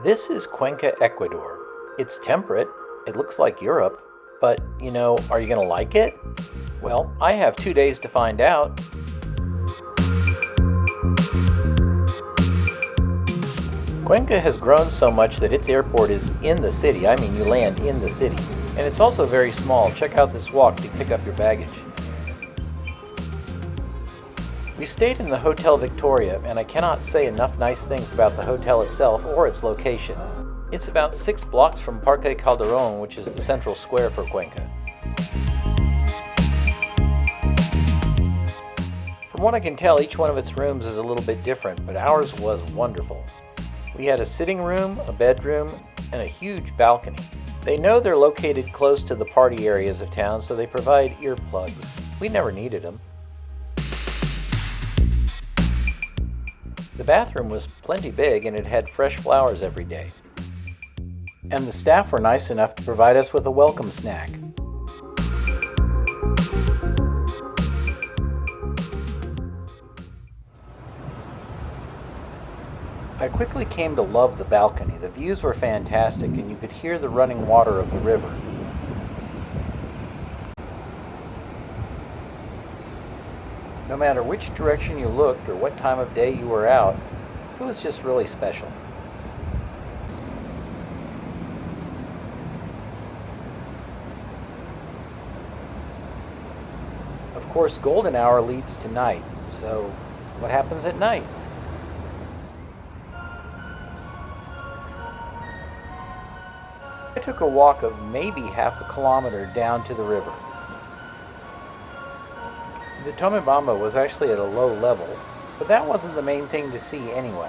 This is Cuenca, Ecuador. It's temperate, it looks like Europe, but are you going to like it? Well, I have 2 days to find out. Cuenca has grown so much that its airport is in the city. I mean, you land in the city. And it's also very small. Check out this walk to pick up your baggage. We stayed in the Hotel Victoria, and I cannot say enough nice things about the hotel itself or its location. It's about 6 blocks from Parque Calderon, which is the central square for Cuenca. From what I can tell, each one of its rooms is a little bit different, but ours was wonderful. We had a sitting room, a bedroom, and a huge balcony. They know they're located close to the party areas of town, so they provide earplugs. We never needed them. The bathroom was plenty big and it had fresh flowers every day. And the staff were nice enough to provide us with a welcome snack. I quickly came to love the balcony. The views were fantastic and you could hear the running water of the river. No matter which direction you looked or what time of day you were out, it was just really special. Of course, golden hour leads to night, so what happens at night? I took a walk of maybe half a kilometer down to the river. The Tomebamba was actually at a low level, but that wasn't the main thing to see anyway.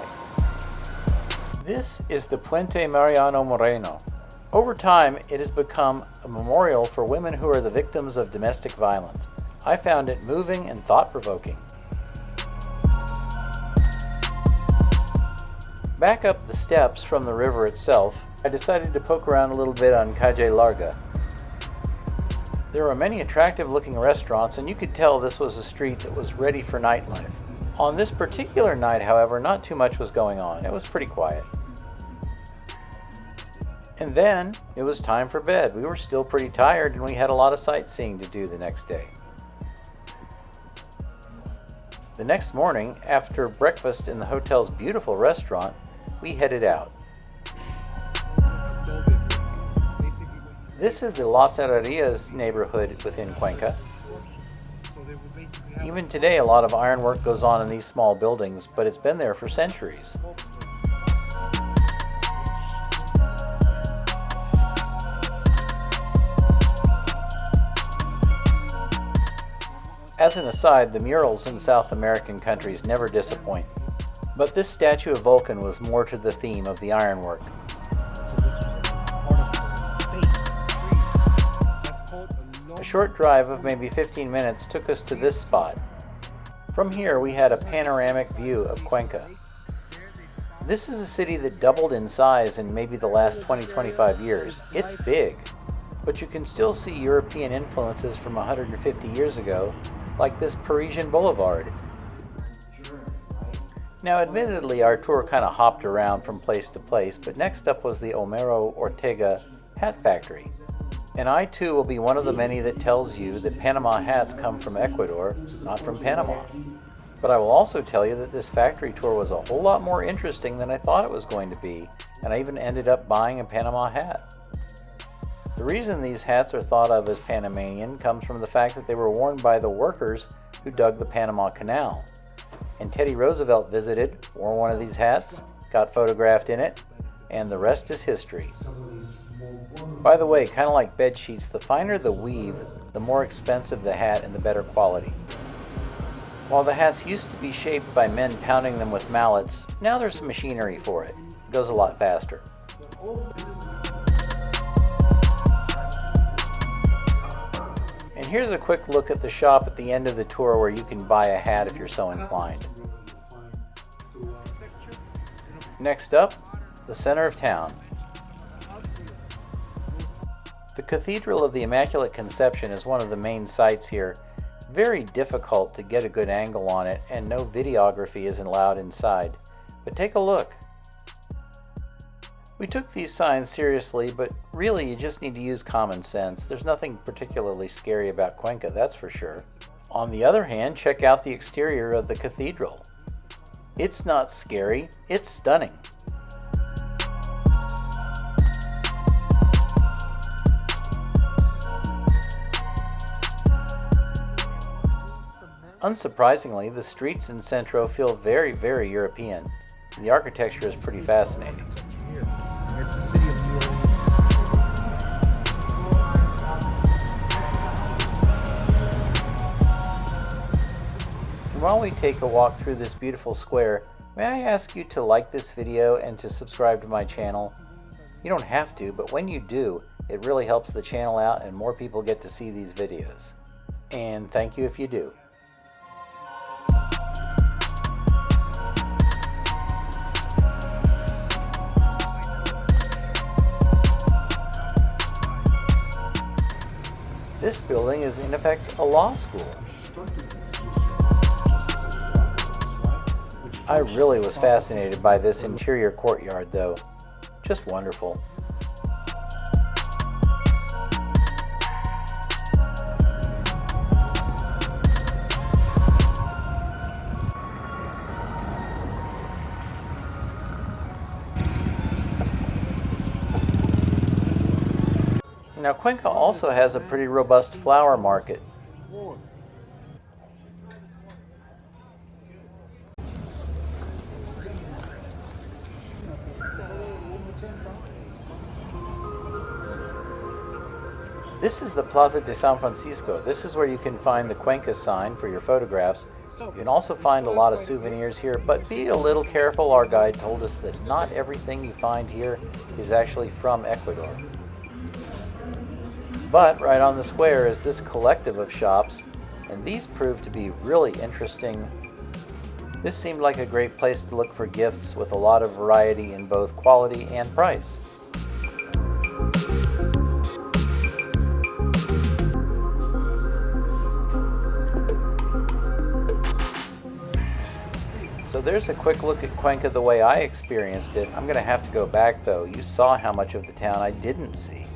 This is the Puente Mariano Moreno. Over time, it has become a memorial for women who are the victims of domestic violence. I found it moving and thought-provoking. Back up the steps from the river itself, I decided to poke around a little bit on Calle Larga. There were many attractive-looking restaurants, and you could tell this was a street that was ready for nightlife. On this particular night, however, not too much was going on. It was pretty quiet. And then it was time for bed. We were still pretty tired, and we had a lot of sightseeing to do the next day. The next morning, after breakfast in the hotel's beautiful restaurant, we headed out. This is the Las Herrerias neighborhood within Cuenca. Even today, a lot of ironwork goes on in these small buildings, but it's been there for centuries. As an aside, the murals in South American countries never disappoint. But this statue of Vulcan was more to the theme of the ironwork. A short drive of maybe 15 minutes took us to this spot. From here, we had a panoramic view of Cuenca. This is a city that doubled in size in maybe the last 20-25 years. It's big, but you can still see European influences from 150 years ago, like this Parisian boulevard. Now, admittedly, our tour kind of hopped around from place to place, but next up was the Homero Ortega hat factory. And I too will be one of the many that tells you that Panama hats come from Ecuador, not from Panama. But I will also tell you that this factory tour was a whole lot more interesting than I thought it was going to be, and I even ended up buying a Panama hat. The reason these hats are thought of as Panamanian comes from the fact that they were worn by the workers who dug the Panama Canal. And Teddy Roosevelt visited, wore one of these hats, got photographed in it, and the rest is history. By the way, kind of like bed sheets, the finer the weave, the more expensive the hat and the better quality. While the hats used to be shaped by men pounding them with mallets, now there's some machinery for it. It goes a lot faster. And here's a quick look at the shop at the end of the tour where you can buy a hat if you're so inclined. Next up, the center of town. The Cathedral of the Immaculate Conception is one of the main sites here. Very difficult to get a good angle on it, and no videography isn't allowed inside. But take a look. We took these signs seriously, but really you just need to use common sense. There's nothing particularly scary about Cuenca, that's for sure. On the other hand, check out the exterior of the cathedral. It's not scary, it's stunning. Unsurprisingly, the streets in Centro feel very, very European. The architecture is pretty fascinating. It's the city of New Orleans. And while we take a walk through this beautiful square, may I ask you to like this video and to subscribe to my channel? You don't have to, but when you do, it really helps the channel out and more people get to see these videos. And thank you if you do. This building is in effect a law school. I really was fascinated by this interior courtyard though. Just wonderful. Now Cuenca also has a pretty robust flower market. This is the Plaza de San Francisco. This is where you can find the Cuenca sign for your photographs. You can also find a lot of souvenirs here, but be a little careful. Our guide told us that not everything you find here is actually from Ecuador. But right on the square is this collective of shops, and these proved to be really interesting. This seemed like a great place to look for gifts with a lot of variety in both quality and price. So there's a quick look at Cuenca the way I experienced it. I'm going to have to go back though. You saw how much of the town I didn't see.